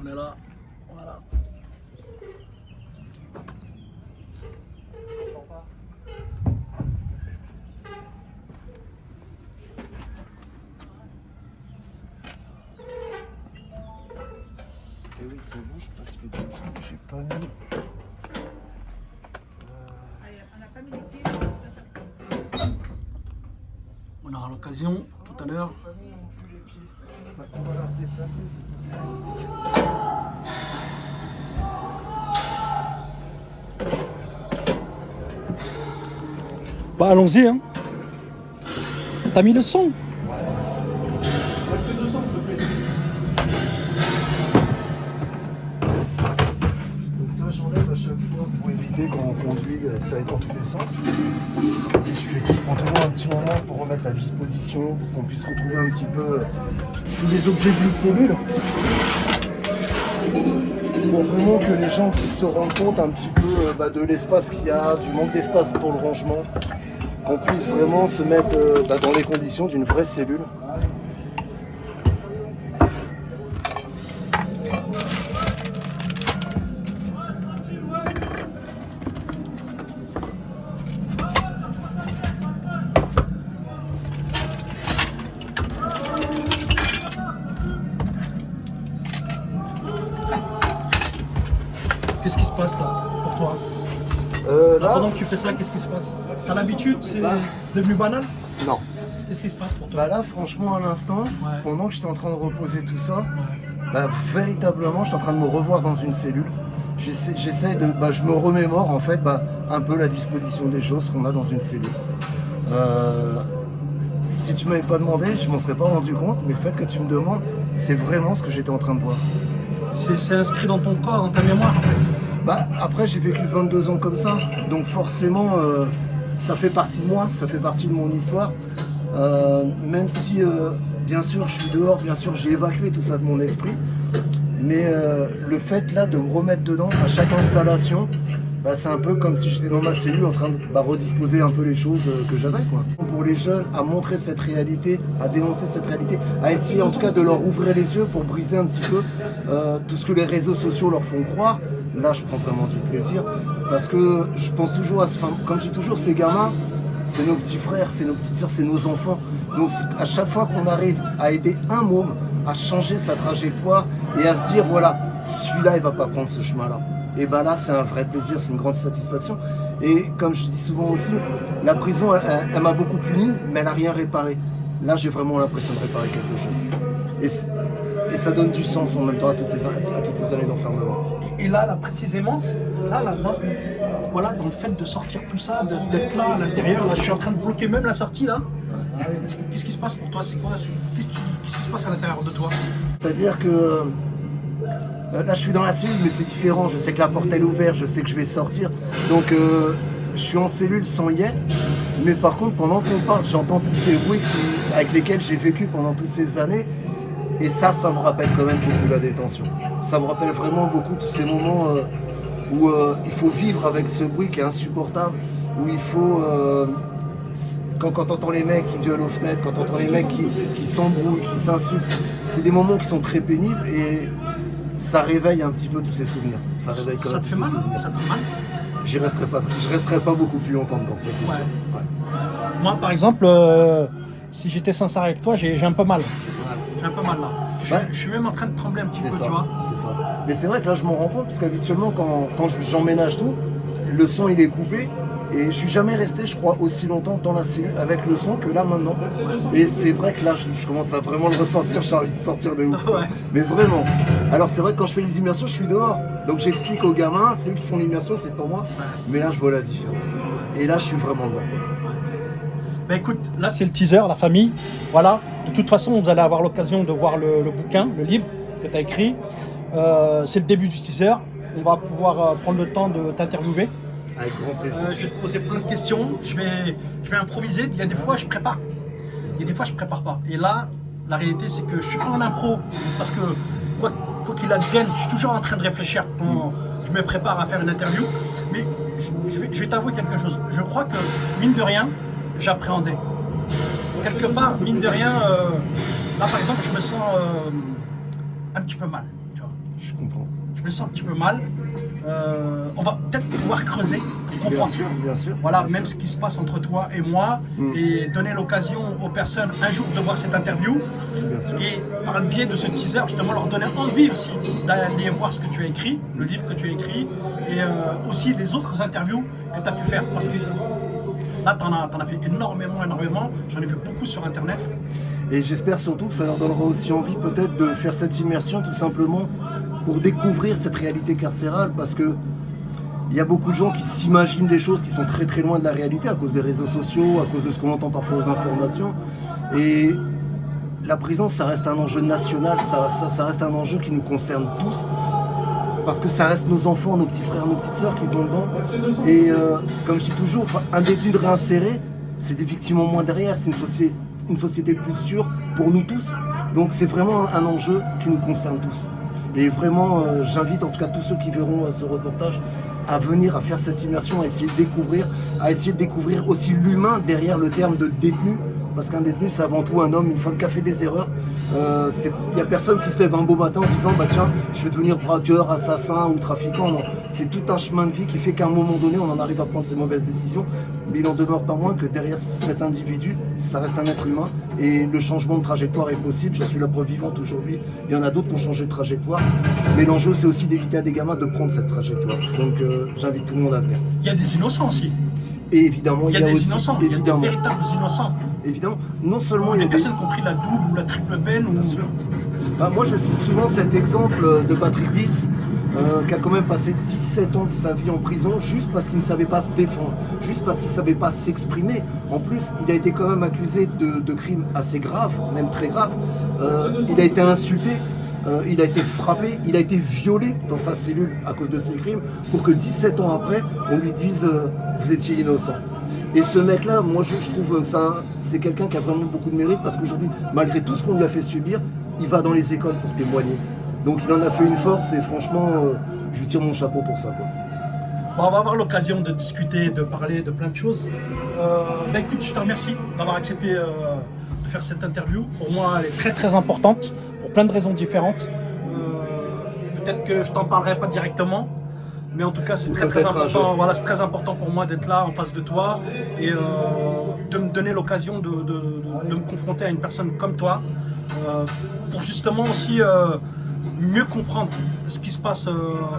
On est là. Voilà. Et oui, ça bouge parce que du coup, j'ai pas mis. On n'a pas mis les pieds, ça pose. On aura l'occasion tout à l'heure. J'ai pas mis non plus les pieds. Parce qu'on va la redéplacer, c'est pour ça. Bah allons-y hein. T'as mis le son? C'est 200, s'il te plaît. Donc ça, j'enlève à chaque fois pour éviter quand on conduit que ça aille dans tous les sens. Et je prends toujours un petit moment pour remettre à disposition, pour qu'on puisse retrouver un petit peu tous les objets d'une cellule. Pour vraiment que les gens puissent se rendre compte un petit peu de l'espace qu'il y a, du manque d'espace pour le rangement, qu'on puisse vraiment se mettre dans les conditions d'une vraie cellule. Qu'est-ce qui se passe là pour toi? Là, pendant que tu fais ça, qu'est-ce qui se passe? T'as l'habitude? C'est devenu banal? Non. Qu'est-ce qui se passe pour toi? Bah là, franchement, à l'instant, pendant que j'étais en train de reposer tout ça, véritablement, j'étais en train de me revoir dans une cellule. J'essaie de, je me remémore en fait un peu la disposition des choses qu'on a dans une cellule. Si tu m'avais pas demandé, je m'en serais pas rendu compte, mais le fait que tu me demandes, c'est vraiment ce que j'étais en train de voir. C'est inscrit dans ton corps, dans ta mémoire en fait. Après, j'ai vécu 22 ans comme ça, donc forcément, ça fait partie de moi, ça fait partie de mon histoire. Même si, bien sûr, je suis dehors, bien sûr, j'ai évacué tout ça de mon esprit. Mais le fait là de me remettre dedans à chaque installation, c'est un peu comme si j'étais dans ma cellule en train de redisposer un peu les choses que j'avais. Pour les jeunes, à montrer cette réalité, à dénoncer cette réalité, à essayer en tout cas de leur ouvrir les yeux pour briser un petit peu tout ce que les réseaux sociaux leur font croire. Là, je prends vraiment du plaisir parce que je pense toujours à ce, comme je dis toujours, ces gamins, c'est nos petits frères, c'est nos petites sœurs, c'est nos enfants. Donc à chaque fois qu'on arrive à aider un môme à changer sa trajectoire et à se dire voilà, celui-là il va pas prendre ce chemin-là. Et là c'est un vrai plaisir, c'est une grande satisfaction. Et comme je dis souvent aussi, la prison elle m'a beaucoup puni, mais elle n'a rien réparé. Là j'ai vraiment l'impression de réparer quelque chose. Et ça donne du sens en même temps à toutes ces années d'enfermement. Et là, précisément, voilà, dans le fait de sortir tout ça, d'être là à l'intérieur, là je suis en train de bloquer même la sortie là. Qu'est-ce qui se passe pour toi? C'est quoi? Qu'est-ce qui se passe à l'intérieur de toi? C'est-à-dire que là je suis dans la cellule mais c'est différent, je sais que la porte elle est ouverte, je sais que je vais sortir. Donc je suis en cellule sans y être, mais par contre pendant qu'on parle j'entends tous ces bruits avec lesquels j'ai vécu pendant toutes ces années. Et ça me rappelle quand même beaucoup la détention. Ça me rappelle vraiment beaucoup tous ces moments où il faut vivre avec ce bruit qui est insupportable, où il faut... quand t'entends les mecs qui gueulent aux fenêtres, quand t'entends les mecs qui s'embrouillent, qui s'insultent, c'est des moments qui sont très pénibles et ça réveille un petit peu tous ces souvenirs. Ça réveille quand même tous ces souvenirs. Ça te fait mal? Je resterai pas beaucoup plus longtemps dedans, ça c'est sûr. Ouais. Moi par exemple, si j'étais sincère avec toi, j'ai un peu mal. J'ai un peu mal là. Je suis même en train de trembler un petit peu, ça, tu vois. C'est ça. Mais c'est vrai que là, je m'en rends compte parce qu'habituellement, quand j'emménage tout, le son il est coupé et je suis jamais resté, je crois, aussi longtemps dans la cellule avec le son que là maintenant. Et c'est vrai que là, je commence à vraiment le ressentir. J'ai envie de sortir de ouf. Ouais. Mais vraiment. Alors c'est vrai que quand je fais les immersions, je suis dehors. Donc j'explique aux gamins, c'est eux qui font l'immersion, c'est pas moi. Mais là, je vois la différence. Et là, je suis vraiment dedans. Bah écoute, là c'est le teaser, la famille. Voilà. De toute façon, vous allez avoir l'occasion de voir le bouquin, le livre que tu as écrit. C'est le début du teaser. On va pouvoir prendre le temps de t'interviewer. Avec grand plaisir. Je vais te poser plein de questions. Je vais improviser. Il y a des fois, je prépare. Il y a des fois, je prépare pas. Et là, la réalité, c'est que je suis pas en impro. Parce que, quoi qu'il advienne, je suis toujours en train de réfléchir quand je me prépare à faire une interview. Mais je vais t'avouer quelque chose. Je crois que, mine de rien, j'appréhendais. Quelque part, mine de rien, là par exemple, je me sens un petit peu mal. Tu vois. Je comprends. Je me sens un petit peu mal. On va peut-être pouvoir creuser pour Bien comprendre. sûr, bien sûr. Voilà, bien même sûr. ce qui se passe entre toi et moi, et donner l'occasion aux personnes un jour de voir cette interview. Bien sûr. Et par le biais de ce teaser, justement, leur donner envie aussi d'aller voir ce que tu as écrit, le livre que tu as écrit, et aussi les autres interviews que tu as pu faire. Parce que là, t'en as fait énormément. J'en ai vu beaucoup sur Internet. Et j'espère surtout que ça leur donnera aussi envie peut-être de faire cette immersion tout simplement pour découvrir cette réalité carcérale, parce que il y a beaucoup de gens qui s'imaginent des choses qui sont très très loin de la réalité à cause des réseaux sociaux, à cause de ce qu'on entend parfois aux informations. Et la prison, ça reste un enjeu national, ça reste un enjeu qui nous concerne tous, parce que ça reste nos enfants, nos petits frères, nos petites sœurs qui vont dedans. Et comme je dis toujours, un détenu de réinséré, c'est des victimes en moins derrière, c'est une société plus sûre pour nous tous. Donc c'est vraiment un enjeu qui nous concerne tous. Et vraiment, j'invite en tout cas tous ceux qui verront ce reportage à venir, à faire cette immersion, à essayer de découvrir aussi l'humain derrière le terme de détenu. Parce qu'un détenu, c'est avant tout un homme, une femme qui a fait des erreurs. Il n'y a personne qui se lève un beau matin en disant bah tiens, je vais devenir braqueur, assassin ou trafiquant. Non, c'est tout un chemin de vie qui fait qu'à un moment donné, on en arrive à prendre ces mauvaises décisions. Mais il n'en demeure pas moins que derrière cet individu, ça reste un être humain. Et le changement de trajectoire est possible. Je suis la preuve vivante aujourd'hui. Il y en a d'autres qui ont changé de trajectoire. Mais l'enjeu, c'est aussi d'éviter à des gamins de prendre cette trajectoire. Donc j'invite tout le monde à venir. Il y a des innocents aussi. Et évidemment, Il y a des aussi, innocents, il y a évidemment, des véritables innocents. évidemment, non seulement il y Des a des... personnes qui ont pris la double ou la triple peine. Ou... Moi, je suis souvent cet exemple de Patrick Dils, qui a quand même passé 17 ans de sa vie en prison juste parce qu'il ne savait pas se défendre, juste parce qu'il ne savait pas s'exprimer. En plus, il a été quand même accusé de crimes assez graves, même très graves. Il a été insulté, il a été frappé, il a été violé dans sa cellule à cause de ses crimes, pour que 17 ans après, on lui dise vous étiez innocent. Et ce mec-là, moi je trouve que c'est quelqu'un qui a vraiment beaucoup de mérite, parce qu'aujourd'hui, malgré tout ce qu'on lui a fait subir, il va dans les écoles pour témoigner. Donc il en a fait une force, et franchement, je lui tire mon chapeau pour ça, quoi. Bon, on va avoir l'occasion de discuter, de parler de plein de choses. Écoute, je te remercie d'avoir accepté de faire cette interview. Pour moi, elle est très très importante, pour plein de raisons différentes. Peut-être que je t'en parlerai pas directement, mais en tout cas, c'est très très important. Voilà, c'est très important pour moi d'être là en face de toi et de me donner l'occasion de me confronter à une personne comme toi, pour justement aussi mieux comprendre ce qui se passe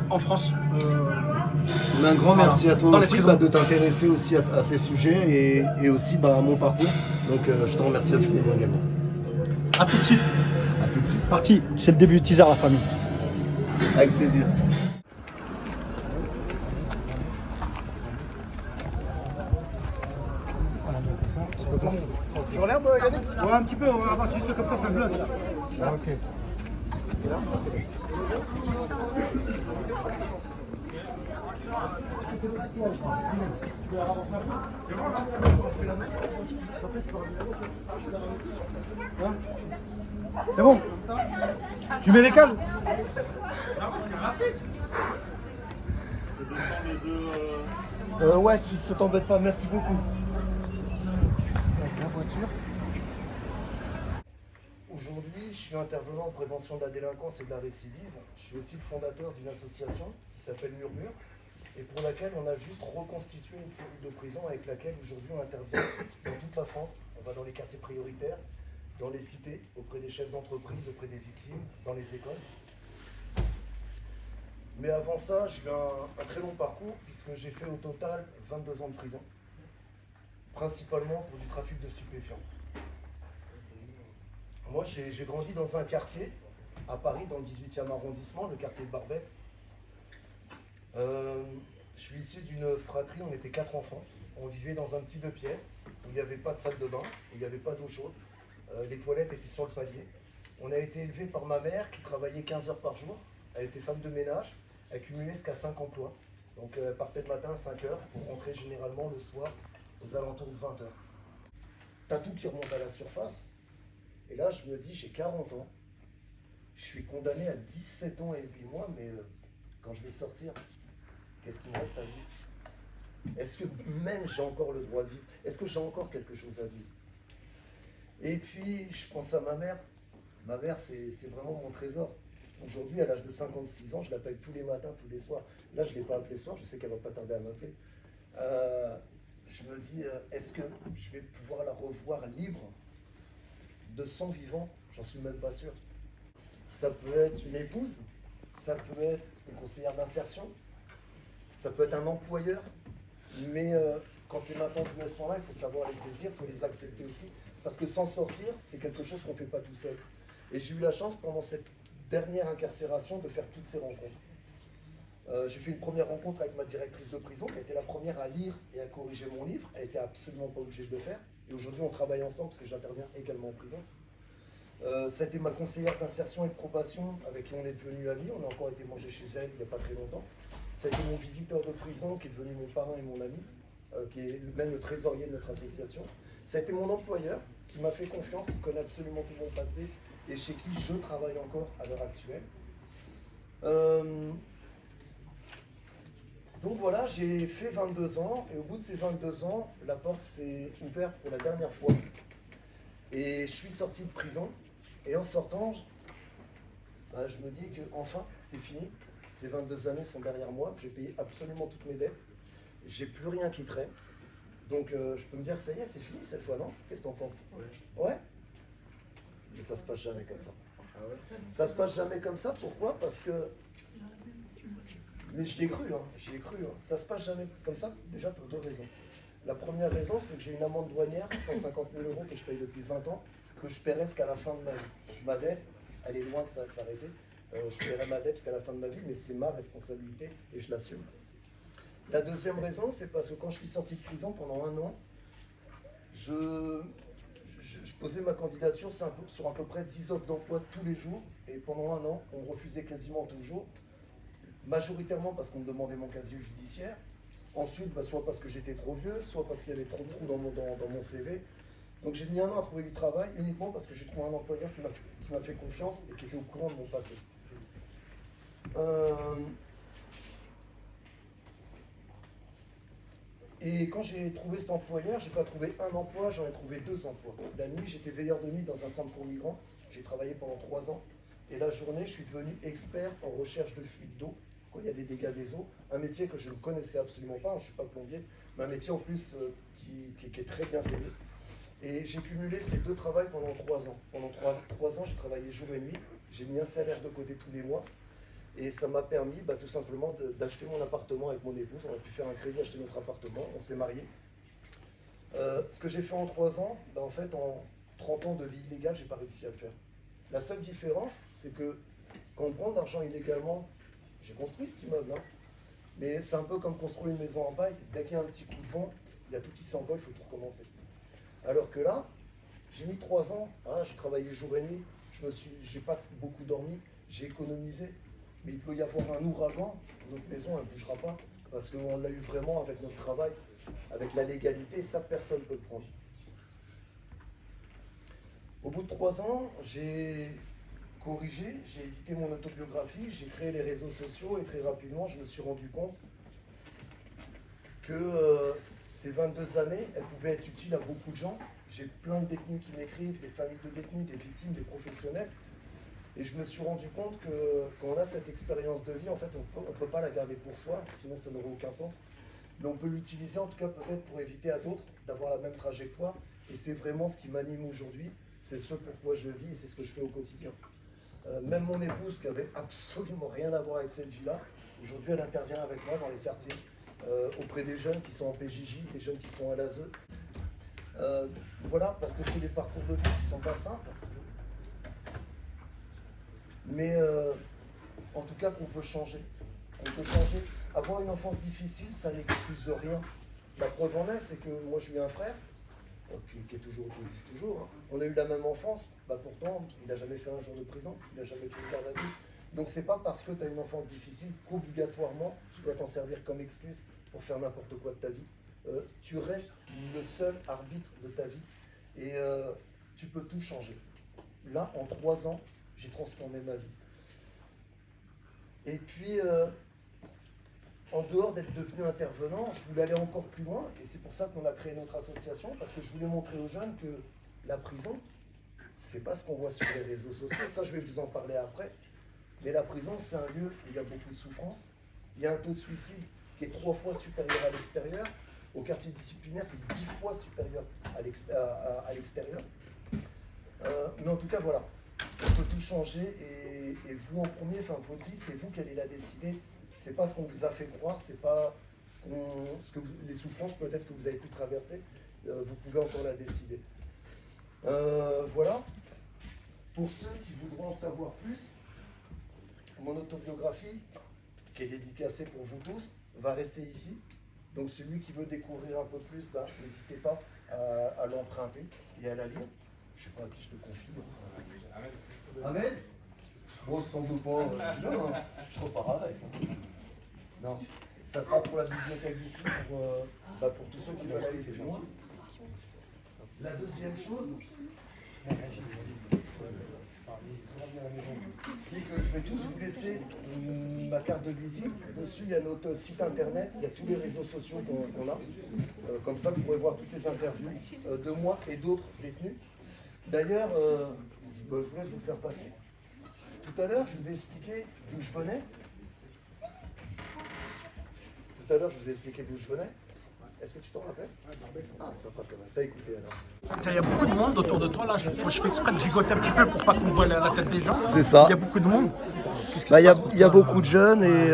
en France. Un grand merci à toi aussi prisons. de t'intéresser aussi à ces sujets et aussi à mon parcours. Donc je te remercie infiniment également. A tout de suite. À tout de suite. Parti, c'est le début du teaser, la famille. Avec plaisir. Sur l'herbe, Yannick? Ouais, un petit peu, on va avoir juste comme ça bloque. Ah, ok. C'est bon? Tu mets les cales? Ouais, si ça t'embête pas, merci beaucoup. La voiture. Aujourd'hui, je suis intervenant en prévention de la délinquance et de la récidive. Je suis aussi le fondateur d'une association qui s'appelle Murmure, et pour laquelle on a juste reconstitué une cellule de prison avec laquelle aujourd'hui on intervient dans toute la France. On va dans les quartiers prioritaires, dans les cités, auprès des chefs d'entreprise, auprès des victimes, dans les écoles. Mais avant ça, j'ai eu un très long parcours, puisque j'ai fait au total 22 ans de prison, principalement pour du trafic de stupéfiants. Moi, j'ai grandi dans un quartier, à Paris, dans le 18e arrondissement, le quartier de Barbès. Je suis issu d'une fratrie, on était 4 enfants. On vivait dans un petit 2 pièces, où il n'y avait pas de salle de bain, où il n'y avait pas d'eau chaude. Les toilettes étaient sur le palier. On a été élevé par ma mère, qui travaillait 15 heures par jour. Elle était femme de ménage, elle cumulait jusqu'à 5 emplois. Donc elle partait le matin à 5 heures, pour rentrer généralement le soir, aux alentours de 20 heures. T'as tout qui remonte à la surface. Et là, je me dis, j'ai 40 ans, je suis condamné à 17 ans et 8 mois, mais quand je vais sortir, qu'est-ce qu'il me reste à vivre? Est-ce que même j'ai encore le droit de vivre? Est-ce que j'ai encore quelque chose à vivre? Et puis, je pense à ma mère. Ma mère, c'est vraiment mon trésor. Aujourd'hui, à l'âge de 56 ans, je l'appelle tous les matins, tous les soirs. Là, je ne l'ai pas appelé ce soir, je sais qu'elle va pas tarder à m'appeler. Je me dis, est-ce que je vais pouvoir la revoir libre de son vivant? J'en suis même pas sûr. Ça peut être une épouse, ça peut être une conseillère d'insertion, ça peut être un employeur, mais quand ces malentendu sont là, il faut savoir les saisir, il faut les accepter aussi, parce que s'en sortir, c'est quelque chose qu'on ne fait pas tout seul. Et j'ai eu la chance, pendant cette dernière incarcération, de faire toutes ces rencontres. J'ai fait une première rencontre avec ma directrice de prison, qui a été la première à lire et à corriger mon livre. Elle n'était absolument pas obligée de le faire. Et aujourd'hui, on travaille ensemble, parce que j'interviens également en prison. Ça a été ma conseillère d'insertion et de probation, avec qui on est devenus amis. On a encore été manger chez elle il n'y a pas très longtemps. Ça a été mon visiteur de prison, qui est devenu mon parrain et mon ami, qui est même le trésorier de notre association. Ça a été mon employeur, qui m'a fait confiance, qui connaît absolument tout mon passé, et chez qui je travaille encore à l'heure actuelle. Donc voilà, j'ai fait 22 ans, et au bout de ces 22 ans, la porte s'est ouverte pour la dernière fois. Et je suis sorti de prison, et en sortant, je me dis que enfin, c'est fini. Ces 22 années sont derrière moi, j'ai payé absolument toutes mes dettes, j'ai plus rien qui traîne. Donc je peux me dire que ça y est, c'est fini cette fois, non? Qu'est-ce que t'en penses? Ouais. Mais ça se passe jamais comme ça. Ah ouais? Ça se passe jamais comme ça, pourquoi? Parce que... Mais j'y ai cru, j'y ai cru. Ça se passe jamais comme ça, déjà pour deux raisons. La première raison, c'est que j'ai une amende douanière, 150 000 € que je paye depuis 20 ans, que je paierai jusqu'à la fin de ma vie. Ma dette, elle est loin de s'arrêter. Je paierai ma dette jusqu'à la fin de ma vie, mais c'est ma responsabilité et je l'assume. La deuxième raison, c'est parce que quand je suis sorti de prison pendant un an, je posais ma candidature sur à peu près 10 offres d'emploi tous les jours. Et pendant un an, on me refusait quasiment toujours. Majoritairement parce qu'on me demandait mon casier judiciaire. Ensuite, soit parce que j'étais trop vieux, soit parce qu'il y avait trop de trous dans mon CV. Donc j'ai mis un an à trouver du travail uniquement parce que j'ai trouvé un employeur qui m'a fait confiance et qui était au courant de mon passé. Et quand j'ai trouvé cet employeur, j'ai pas trouvé un emploi, j'en ai trouvé deux emplois. La nuit, j'étais veilleur de nuit dans un centre pour migrants. J'ai travaillé pendant 3 ans. Et la journée, je suis devenu expert en recherche de fuite d'eau, quand il y a des dégâts des eaux. Un métier que je ne connaissais absolument pas, je ne suis pas plombier, mais un métier en plus qui est très bien payé. Et j'ai cumulé ces deux travails pendant 3 ans. Pendant 3 ans, j'ai travaillé jour et nuit. J'ai mis un salaire de côté tous les mois. Et ça m'a permis tout simplement d'acheter mon appartement avec mon épouse. On a pu faire un crédit, acheter notre appartement, on s'est mariés. Ce que j'ai fait en 3 ans, en fait, en 30 ans de vie illégale, j'ai pas réussi à le faire. La seule différence, c'est que quand on prend de l'argent illégalement, j'ai construit cet immeuble, mais c'est un peu comme construire une maison en paille. Dès qu'il y a un petit coup de vent, il y a tout qui s'envole, il faut tout recommencer. Alors que là, j'ai mis 3 ans, j'ai travaillé jour et nuit, j'ai pas beaucoup dormi, j'ai économisé. Mais il peut y avoir un ouragan, notre maison elle ne bougera pas, parce qu'on l'a eu vraiment avec notre travail, avec la légalité, et ça personne ne peut le prendre. Au bout de 3 ans, j'ai corrigé, j'ai édité mon autobiographie, j'ai créé les réseaux sociaux et très rapidement je me suis rendu compte que ces 22 années, elles pouvaient être utiles à beaucoup de gens. J'ai plein de détenus qui m'écrivent, des familles de détenus, des victimes, des professionnels. Et je me suis rendu compte que quand on a cette expérience de vie, en fait, on ne peut pas la garder pour soi, sinon ça n'aurait aucun sens. Mais on peut l'utiliser en tout cas peut-être pour éviter à d'autres d'avoir la même trajectoire. Et c'est vraiment ce qui m'anime aujourd'hui, c'est ce pourquoi je vis et c'est ce que je fais au quotidien. Même mon épouse, qui avait absolument rien à voir avec cette vie-là, aujourd'hui elle intervient avec moi dans les quartiers, auprès des jeunes qui sont en PJJ, des jeunes qui sont à l'ASE. Voilà, parce que c'est des parcours de vie qui ne sont pas simples. Mais en tout cas qu'on peut changer. On peut changer. Avoir une enfance difficile, ça n'excuse rien. La preuve en est, c'est que moi j'ai eu un frère, qui existe toujours. On a eu la même enfance, pourtant il n'a jamais fait un jour de prison, il n'a jamais fait une garde à vue. Donc c'est pas parce que tu as une enfance difficile qu'obligatoirement tu dois t'en servir comme excuse pour faire n'importe quoi de ta vie. Tu restes le seul arbitre de ta vie et tu peux tout changer. Là, en 3 ans, j'ai transformé ma vie. Et puis, en dehors d'être devenu intervenant, je voulais aller encore plus loin, et c'est pour ça qu'on a créé notre association, parce que je voulais montrer aux jeunes que la prison, c'est pas ce qu'on voit sur les réseaux sociaux, ça je vais vous en parler après. Mais la prison, c'est un lieu où il y a beaucoup de souffrance. Il y a un taux de suicide qui est 3 fois supérieur à l'extérieur. Au quartier disciplinaire, c'est 10 fois supérieur à l'extérieur. Mais en tout cas, voilà, on peut tout changer et vous en premier, enfin votre vie, c'est vous qui allez la décider. C'est pas ce qu'on vous a fait croire, c'est pas les souffrances peut-être que vous avez pu traverser. Vous pouvez encore la décider. Voilà. Pour ceux qui voudront en savoir plus, mon autobiographie, qui est dédicacée pour vous tous, va rester ici. Donc celui qui veut découvrir un peu plus, bah, n'hésitez pas à l'emprunter et à la lire. Je ne sais pas à qui je le confie. Ahmed. Bon, c'est sans doute pas. Non, je repars avec. Non, ça sera pour la bibliothèque d'ici, pour tous ceux qui veulent aller plus loin. La deuxième chose, c'est que je vais tous vous laisser ma carte de visite. Dessus, il y a notre site internet, il y a tous les réseaux sociaux qu'on a. Comme ça, vous pourrez voir toutes les interviews de moi et d'autres détenus. D'ailleurs, je vous laisse vous faire passer. Tout à l'heure, je vous ai expliqué d'où je venais. Est-ce que tu t'en rappelles? Ah, sympa quand même. T'as écouté alors. Il y a beaucoup de monde autour de toi. Là, je fais exprès de gigoter un petit peu pour pas qu'on voit la tête des gens. C'est ça. Il y a beaucoup de monde. Il y a beaucoup de jeunes et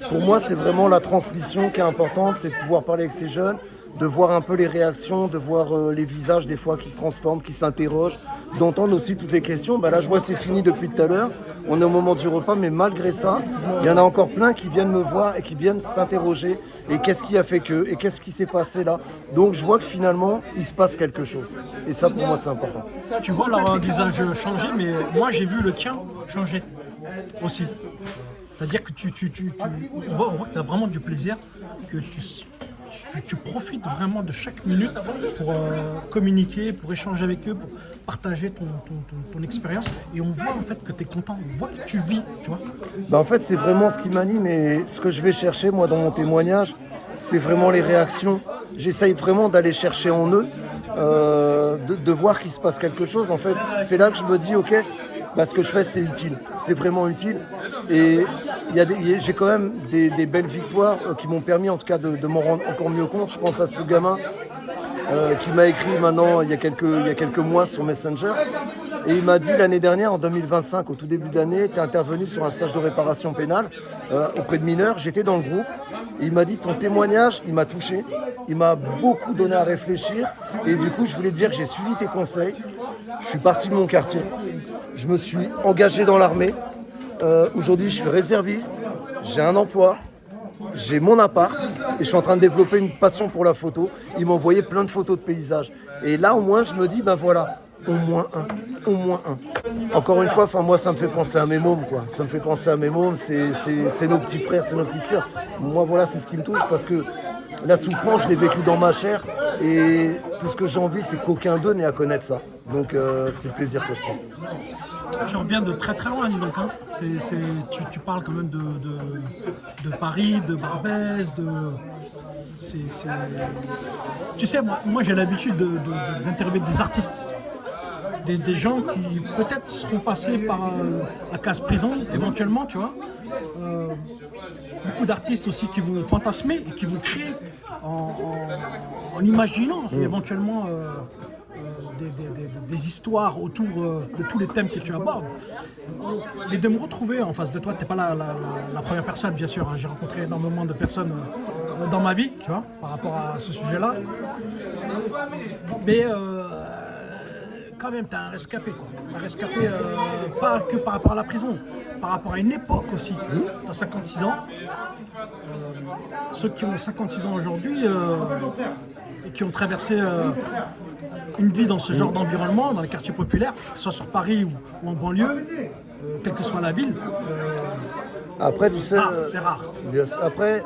pour moi, c'est vraiment la transmission qui est importante. C'est de pouvoir parler avec ces jeunes, de voir un peu les réactions, de voir les visages des fois qui se transforment, qui s'interrogent, d'entendre aussi toutes les questions. Là, je vois c'est fini depuis tout à l'heure. On est au moment du repas, mais malgré ça, il y en a encore plein qui viennent me voir et qui viennent s'interroger. Et qu'est-ce qui a fait que? Et qu'est-ce qui s'est passé là? Donc je vois que finalement, il se passe quelque chose. Et ça, pour moi, c'est important. Tu vois leur visage changer, mais moi, j'ai vu le tien changer aussi. C'est-à-dire que on voit que tu as vraiment du plaisir, que tu profites vraiment de chaque minute pour communiquer, pour échanger avec eux, pour partager ton expérience. Et on voit en fait que tu es content, on voit que tu vis, tu vois. En fait, c'est vraiment ce qui m'anime et ce que je vais chercher moi dans mon témoignage, c'est vraiment les réactions. J'essaye vraiment d'aller chercher en eux, de voir qu'il se passe quelque chose. En fait, c'est là que je me dis, ok, ce que je fais, c'est utile, c'est vraiment utile. Et j'ai quand même des belles victoires qui m'ont permis en tout cas de m'en rendre encore mieux compte. Je pense à ce gamin qui m'a écrit maintenant il y a quelques mois sur Messenger. Et il m'a dit l'année dernière, en 2025, au tout début de l'année, tu es intervenu sur un stage de réparation pénale auprès de mineurs. J'étais dans le groupe. Et il m'a dit ton témoignage, il m'a touché. Il m'a beaucoup donné à réfléchir. Et du coup, je voulais te dire que j'ai suivi tes conseils. Je suis parti de mon quartier. Je me suis engagé dans l'armée. Aujourd'hui, je suis réserviste. J'ai un emploi. J'ai mon appart. Et je suis en train de développer une passion pour la photo. Il m'a envoyé plein de photos de paysages. Et là, au moins, je me dis, voilà. Au moins un. Encore une fois, moi, ça me fait penser à mes mômes, quoi. Ça me fait penser à mes mômes, c'est nos petits frères, c'est nos petites sœurs. Moi, voilà, c'est ce qui me touche parce que la souffrance, je l'ai vécue dans ma chair et tout ce que j'ai envie, c'est qu'aucun d'eux n'ait à connaître ça. Donc, c'est le plaisir que je prends. Tu reviens de très très loin, dis donc. Hein. Tu parles quand même de Paris, de Barbès, Tu sais, moi j'ai l'habitude d'interviewer des artistes. Des gens qui peut-être seront passés par la case prison éventuellement, tu vois. Beaucoup d'artistes aussi qui vont fantasmer et qui vont créer en imaginant éventuellement des histoires autour de tous les thèmes que tu abordes. Et de me retrouver en face de toi, tu n'es pas la première personne, bien sûr. Hein. J'ai rencontré énormément de personnes dans ma vie, tu vois, par rapport à ce sujet-là. Mais quand même, tu es un rescapé, quoi. Un rescapé, pas que par rapport à la prison, par rapport à une époque aussi. Tu as 56 ans. Ceux qui ont 56 ans aujourd'hui et qui ont traversé une vie dans ce genre d'environnement, dans les quartiers populaires, que ce soit sur Paris ou en banlieue, quelle que soit la ville. Après, tu sais, c'est rare. Après,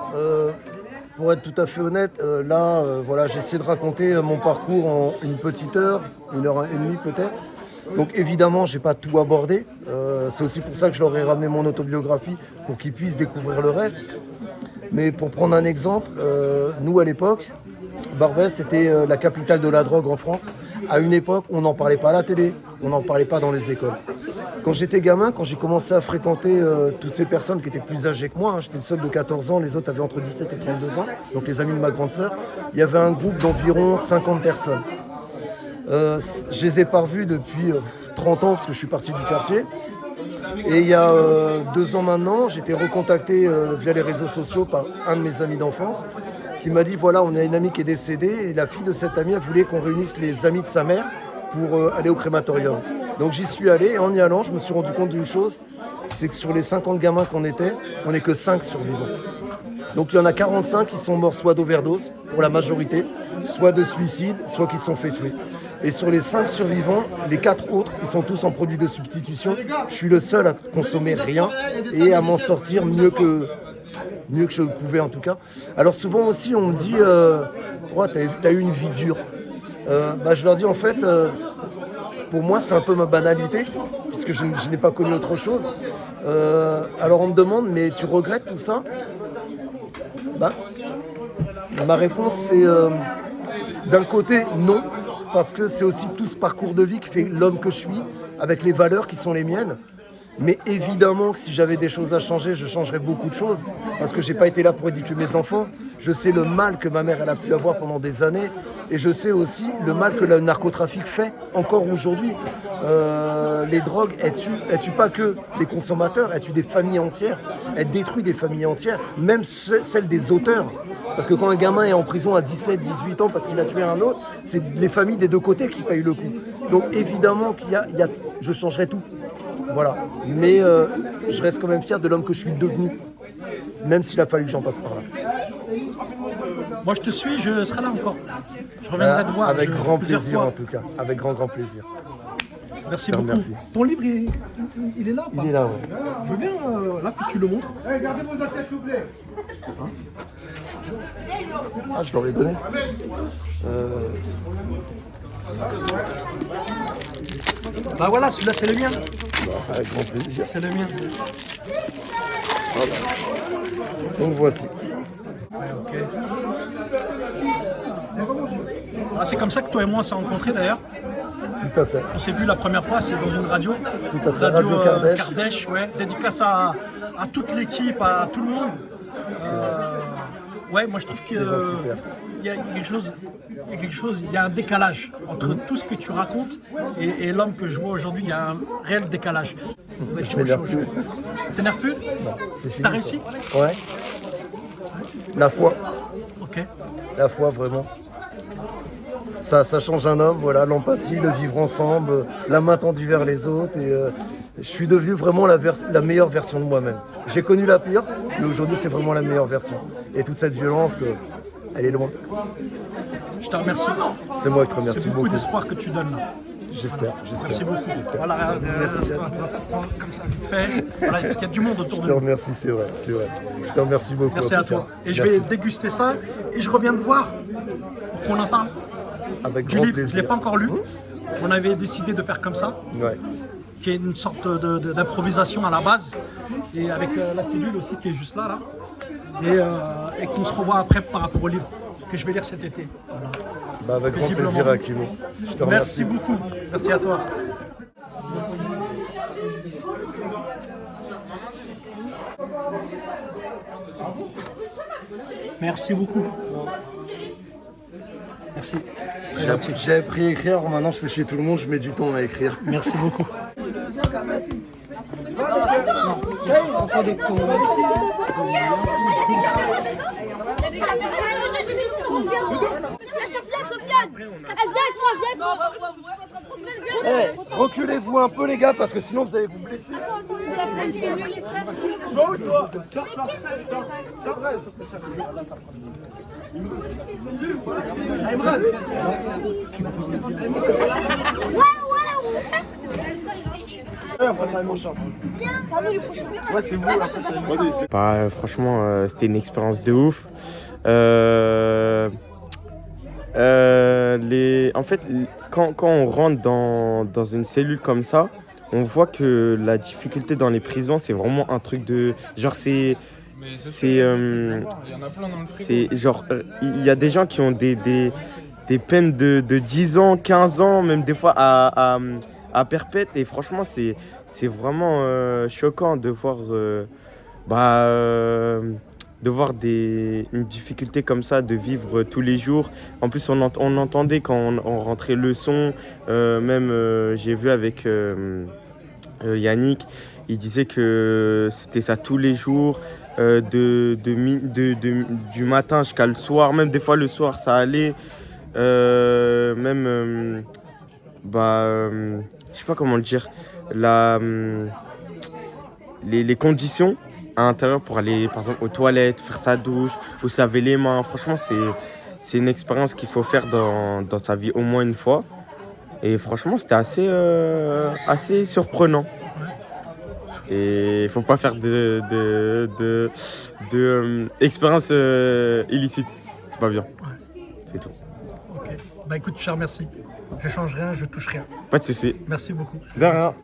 pour être tout à fait honnête, voilà, j'ai essayé de raconter mon parcours en une petite heure, 1h30 peut-être. Donc évidemment, j'ai pas tout abordé. C'est aussi pour ça que je leur ai ramené mon autobiographie pour qu'ils puissent découvrir le reste. Mais pour prendre un exemple, nous à l'époque, Barbès c'était la capitale de la drogue en France. À une époque, on n'en parlait pas à la télé, on n'en parlait pas dans les écoles. Quand j'étais gamin, quand j'ai commencé à fréquenter toutes ces personnes qui étaient plus âgées que moi, hein, j'étais le seul de 14 ans, les autres avaient entre 17 et 32 ans, donc les amis de ma grande sœur, il y avait un groupe d'environ 50 personnes. Je les ai pas revus depuis 30 ans parce que je suis parti du quartier. Et il y a 2 ans maintenant, j'ai été recontacté via les réseaux sociaux par un de mes amis d'enfance qui m'a dit voilà, on a une amie qui est décédée et la fille de cette amie elle voulait qu'on réunisse les amis de sa mère pour aller au crématorium. Donc j'y suis allé et en y allant, je me suis rendu compte d'une chose, c'est que sur les 50 gamins qu'on était, on n'est que 5 survivants. Donc il y en a 45 qui sont morts soit d'overdose, pour la majorité, soit de suicide, soit qui se sont fait tuer. Et sur les 5 survivants, les 4 autres, ils sont tous en produits de substitution. Je suis le seul à consommer rien et à m'en sortir mieux que je pouvais en tout cas. Alors souvent aussi on me dit oh, t'as eu une vie dure. Je leur dis en fait pour moi c'est un peu ma banalité puisque je n'ai pas connu autre chose. Alors on me demande mais tu regrettes tout ça? Ma réponse c'est d'un côté non, parce que c'est aussi tout ce parcours de vie qui fait l'homme que je suis, avec les valeurs qui sont les miennes. Mais évidemment que si j'avais des choses à changer, je changerais beaucoup de choses. Parce que j'ai pas été là pour éduquer mes enfants. Je sais le mal que ma mère elle a pu avoir pendant des années. Et je sais aussi le mal que le narcotrafic fait encore aujourd'hui. Les drogues, elles tuent pas que les consommateurs, elles tuent des familles entières. Elles détruisent des familles entières, même celles des auteurs. Parce que quand un gamin est en prison à 17, 18 ans parce qu'il a tué un autre, c'est les familles des deux côtés qui payent le coup. Donc évidemment je changerais tout. Voilà. Mais je reste quand même fier de l'homme que je suis devenu, même s'il a fallu que j'en passe par là. Moi, je te suis, je serai là encore. Je reviendrai te voir. Avec grand plaisir, fois. en tout cas. Avec grand plaisir. Merci beaucoup. Merci. Ton livre, il est là ou pas? Il est là, ouais. Je veux bien là que tu le montres. Hey, gardez vos assiettes, s'il vous plaît. Ah, je l'aurais donné. Bah voilà, celui-là, c'est le mien. Avec grand plaisir. C'est le mien. Voilà. Donc voici. Ouais, ok. Ah, c'est comme ça que toi et moi on s'est rencontrés d'ailleurs. Tout à fait. On s'est vu la première fois, c'est dans une radio. Tout à fait. Radio Kardèche. Kardèche, ouais. Dédicace à toute l'équipe, à tout le monde. Ouais, moi je trouve qu'il y a quelque chose, il y a un décalage entre tout ce que tu racontes et l'homme que je vois aujourd'hui. Il y a un réel décalage. Je m'énerve plus. T'énerves plus? Non, c'est fini. T'as réussi? Ouais. La foi. Ok. La foi, vraiment. Ça change un homme, voilà, l'empathie, le vivre ensemble, la main tendue vers les autres. Et je suis devenu vraiment la meilleure version de moi-même. J'ai connu la pire, mais aujourd'hui c'est vraiment la meilleure version. Et toute cette violence, elle est loin. Je te remercie. C'est moi qui te remercie C'est beaucoup beaucoup. d'espoir que tu donnes là. J'espère. Merci beaucoup. J'espère. Voilà, Merci. comme ça, vite fait. Voilà, parce qu'il y a du monde autour Je de te nous. remercie, c'est vrai. Je te remercie beaucoup. Merci en à tout toi. cas. Et je Merci. vais déguster ça et je reviens te voir pour qu'on en parle. Avec Du grand livre, je ne plaisir. l'ai pas encore lu. On avait décidé de faire comme ça, Ouais. qui est une sorte d'improvisation à la base. Et avec la cellule aussi qui est juste là. Et qu'on se revoit après par rapport au livre que je vais lire cet été. Voilà. Bah, avec grand Visiblement. plaisir, Akimo. Je te Merci remercie. beaucoup. Merci à toi. Merci beaucoup. Merci. Très gentil. J'ai appris à écrire, maintenant je fais chier tout le monde, je mets du temps à écrire. Merci beaucoup. Reculez-vous un peu les gars parce que sinon vous allez vous blesser. Franchement, c'était une expérience de ouf. En fait, quand on rentre dans une cellule comme ça, on voit que la difficulté dans les prisons, c'est vraiment un truc de... Genre, il y en a plein dans le frigo. Genre, il y a des gens qui ont des peines de 10 ans, 15 ans, même des fois à à perpète. Et franchement, c'est vraiment choquant de voir, de voir une difficulté comme ça, de vivre tous les jours. En plus, on entendait quand on rentrait le son, même j'ai vu avec Yannick, il disait que c'était ça tous les jours, du matin jusqu'à le soir, même des fois le soir ça allait, même, je sais pas comment le dire, les conditions à l'intérieur pour aller par exemple aux toilettes, faire sa douche ou se laver les mains. Franchement, c'est une expérience qu'il faut faire dans sa vie au moins une fois. Et franchement, c'était assez surprenant. Et il faut pas faire de expérience illicite. C'est pas bien. C'est tout. Ok. Bah écoute, cher, merci. Je change rien, je touche rien. Pas de souci. Merci beaucoup. De rien.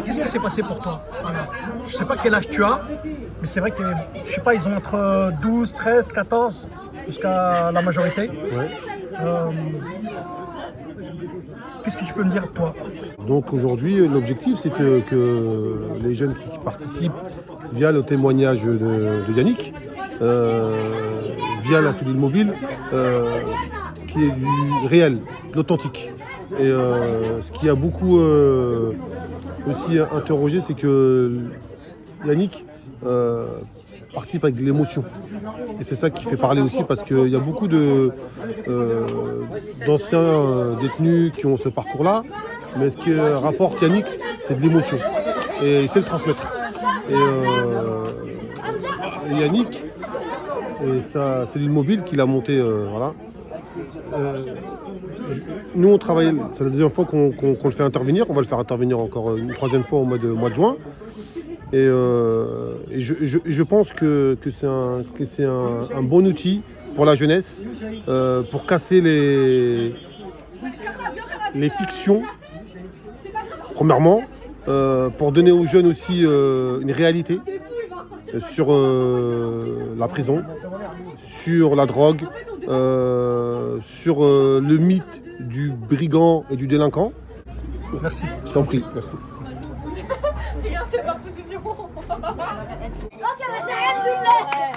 Qu'est-ce qui s'est passé pour toi? Voilà. Je sais pas quel âge tu as, mais c'est vrai que, je sais pas, ils ont entre 12, 13, 14 jusqu'à la majorité. Ouais. Qu'est-ce que tu peux me dire, toi? Donc aujourd'hui, l'objectif, c'est que les jeunes qui participent via le témoignage de Yannick, via la cellule mobile, qui est du réel, de l'authentique. Et ce qui a beaucoup aussi interrogé, c'est que Yannick participe avec de l'émotion. Et c'est ça qui fait parler aussi, parce qu'il y a beaucoup d'anciens détenus qui ont ce parcours-là. Mais ce que rapporte Yannick, c'est de l'émotion. Et il sait le transmettre. Et Yannick, et sa cellule mobile qu'il a montée, voilà. Nous, on travaille, c'est la deuxième fois qu'on le fait intervenir. On va le faire intervenir encore une troisième fois au mois de juin. Et je pense que c'est un bon outil pour la jeunesse, pour casser les fictions, premièrement, pour donner aux jeunes aussi une réalité sur la prison, sur la drogue, sur le mythe du brigand et du délinquant. Merci. Je t'en prie, merci. Regardez ma position.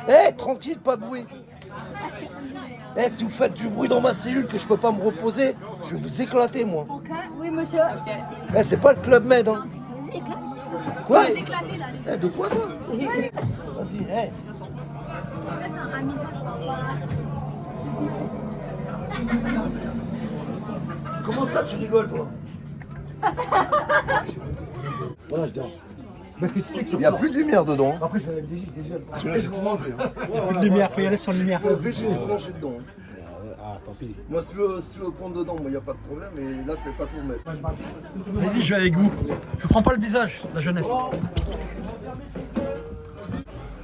Eh, tranquille, pas de bruit. Eh, si vous faites du bruit dans ma cellule que je peux pas me reposer, je vais vous éclater, moi. Ok, oui, monsieur. Eh, c'est pas le Club Med, hein. Éclate. Quoi? Vous éclatez là. Eh, de quoi, toi? Vas-y, eh. Ça, c'est un misère, Comment ça, tu rigoles, toi? Voilà, je dors. Parce que tu sais que Il n'y a plus de lumière dedans. après, je vais déjà. Celui-là, j'ai tout enlevé. Hein. Plus de lumière, faut y aller sur la lumière. J'ai tout branché dedans. Ah, tant pis. Moi, si tu veux prendre dedans, moi, il n'y a pas de problème. Et là, je vais pas tout remettre. Vas-y, je vais avec vous. Je prends pas le visage, la jeunesse.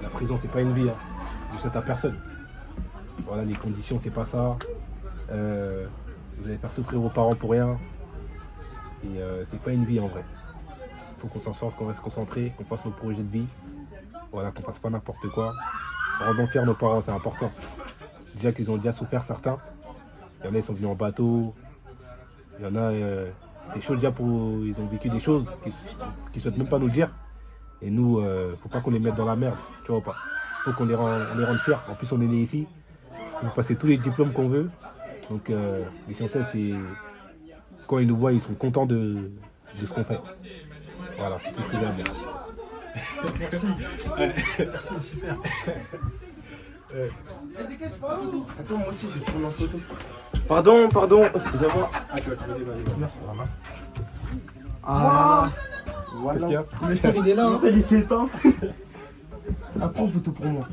La prison, c'est pas une vie. Hein. Je souhaite à personne. Voilà, les conditions, c'est pas ça. Vous allez faire souffrir vos parents pour rien. Et c'est pas une vie en vrai. Faut qu'on s'en sorte, qu'on reste concentré, qu'on fasse nos projets de vie. Voilà, qu'on fasse pas n'importe quoi. Rendons fiers nos parents, c'est important. Déjà qu'ils ont déjà souffert certains. Il y en a, ils sont venus en bateau. Il y en a, c'était chaud déjà ils ont vécu des choses qu'ils souhaitent même pas nous dire. Et nous, faut pas qu'on les mette dans la merde, tu vois pas. Faut qu'on les rende fiers. En plus, on est nés ici. On peut passer tous les diplômes qu'on veut. Donc, l'essentiel, c'est quand ils nous voient, ils sont contents de ce qu'on fait. Voilà, c'est tout ce que j'ai à dire. Merci. Merci, super. Attends, moi aussi, je vais te prendre en photo. Pardon, excusez-moi. Ah, Qu'est-ce qu'il y a? le star, il est là. Hein. T'as laissé le temps. Ah, prends photo pour moi.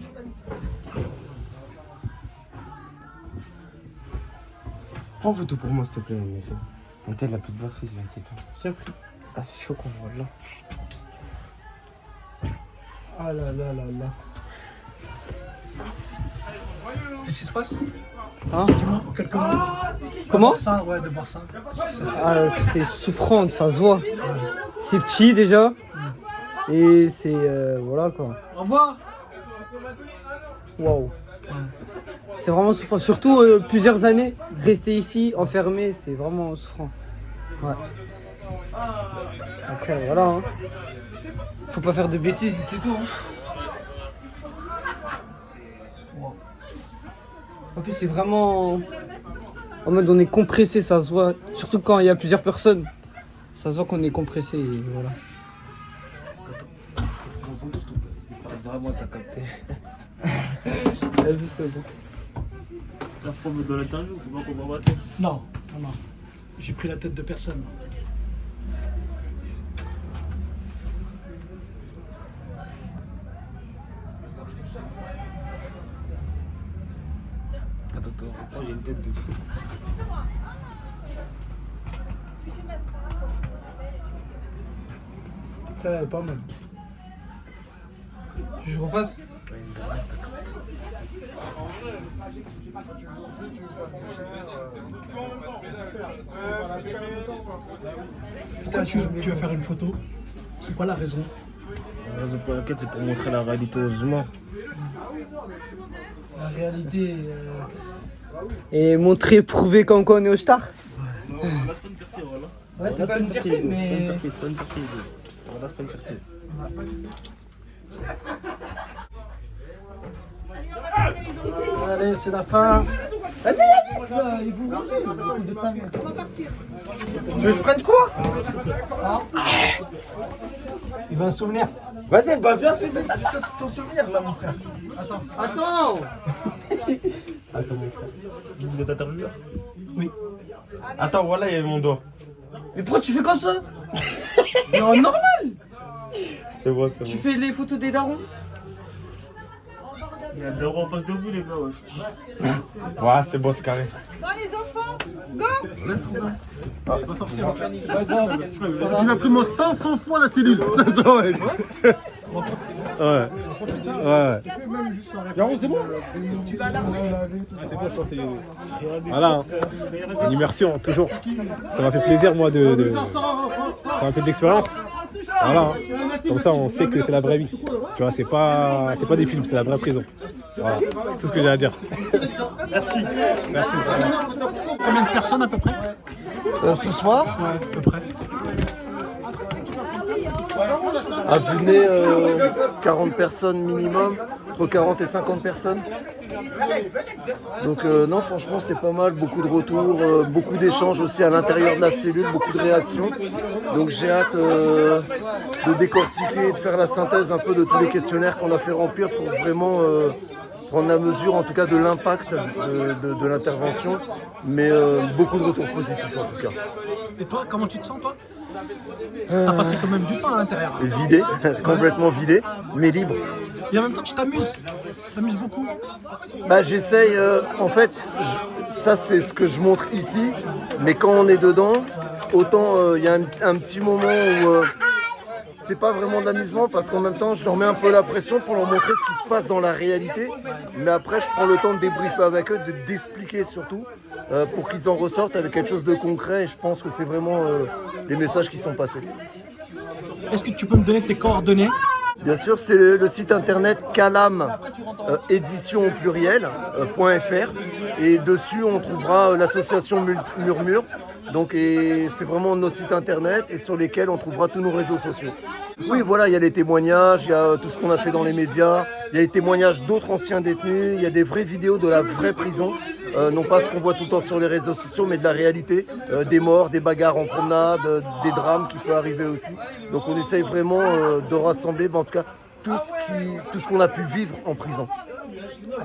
Prends photo pour moi, s'il te plaît, mais c'est. On t'a la plus de batterie, c'est tout. J'ai pris. Ah, c'est chaud qu'on voit là. Ah là là là là. Qu'est-ce qui se passe? Hein? Dis-moi quelques mots. Comment? Ça, ouais, de voir ça. Qu'est-ce que ça fait? Ah, c'est souffrant, ça se voit. C'est petit déjà. Et c'est. Voilà quoi. Au revoir. Waouh. C'est vraiment souffrant. Surtout plusieurs années, rester ici, enfermé, c'est vraiment souffrant. Ouais. Après, voilà. Hein. Faut pas faire de bêtises, c'est tout. Hein. En plus, c'est vraiment. En mode, on est compressé, ça se voit. Surtout quand il y a plusieurs personnes. Ça se voit qu'on est compressé, et voilà. Vraiment, t'as capté. Vas-y, c'est bon. La forme de l'interview, faut pas qu'on va battre. Non, non, non. J'ai pris la tête de personne. Attends, j'ai une tête de fou. Ça, elle est pas mal. Je refasse. Pourquoi tu veux faire une photo? C'est quoi la raison? La raison pour laquelle c'est pour montrer la réalité aux humains. La réalité. Et montrer, prouver comme quoi on est au star. Non, là c'est pas une fierté, voilà. Ouais, c'est pas une fierté, mais. C'est pas une fierté. Voilà, c'est pas une fierté. Allez, c'est la fin. Vas-y, il vous On va partir. Tu veux que je prenne quoi? Il va un souvenir. Vas-y, bah viens, fais ton souvenir là, mon frère. Attends. Vous êtes intervieweur? Oui. Attends, voilà, il y a mon doigt. Mais pourquoi tu fais comme ça? Non, normal. C'est bon, c'est Tu fais les photos des darons? Il y a un daron en face de vous, les gars, wesh. Ouais, c'est bon, c'est carré. Dans les enfants, go! Tu l'as pris moi 500 fois la cellule. 500, ouais. Ouais. Ouais. Yaro, c'est bon? C'est bon, je pense que c'est... Voilà, hein. Une immersion, toujours. Ça m'a fait plaisir, moi, Ça m'a fait de l'expérience. Voilà, hein. Comme ça, on sait que c'est la vraie vie. Tu vois, c'est pas des films, c'est la vraie prison. Voilà, c'est tout ce que j'ai à dire. Merci. Merci. Combien de personnes à peu près? Ce soir, Ouais, à peu près. venez 40 personnes minimum, entre 40 et 50 personnes. Donc non, franchement, c'était pas mal, beaucoup de retours, beaucoup d'échanges aussi à l'intérieur de la cellule, beaucoup de réactions. Donc j'ai hâte de décortiquer et de faire la synthèse un peu de tous les questionnaires qu'on a fait remplir pour vraiment prendre la mesure en tout cas de l'impact de l'intervention, mais beaucoup de retours positifs en tout cas. Et toi, comment tu te sens, toi? T'as passé quand même du temps à l'intérieur. Vidé, complètement vidé, mais libre. Et en même temps, tu t'amuses. Tu t'amuses beaucoup. Bah, j'essaye, en fait, ça c'est ce que je montre ici, mais quand on est dedans, autant il y a un petit moment où c'est pas vraiment de l'amusement parce qu'en même temps je leur mets un peu la pression pour leur montrer ce qui se passe dans la réalité, mais après je prends le temps de débriefer avec eux, d'expliquer surtout pour qu'ils en ressortent avec quelque chose de concret et je pense que c'est vraiment les messages qui sont passés. Est-ce que tu peux me donner tes coordonnées? Bien sûr, c'est le site internet calam édition au pluriel .fr et dessus on trouvera l'association Murmure. Donc et c'est vraiment notre site internet et sur lesquels on trouvera tous nos réseaux sociaux. Oui, voilà, il y a les témoignages, il y a tout ce qu'on a fait dans les médias, il y a les témoignages d'autres anciens détenus, il y a des vraies vidéos de la vraie prison, non pas ce qu'on voit tout le temps sur les réseaux sociaux, mais de la réalité, des morts, des bagarres en promenade, des drames qui peuvent arriver aussi. Donc on essaye vraiment de rassembler, en tout cas, tout ce qu'on a pu vivre en prison.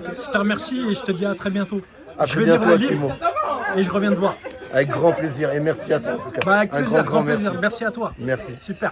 Je te remercie et je te dis à très bientôt. À Je très vais lire bientôt, le livre Akimo. et je reviens te voir. Avec grand plaisir et merci à toi en tout cas. Bah, avec Un plaisir, grand grand plaisir. merci. Merci à toi. Merci. Super.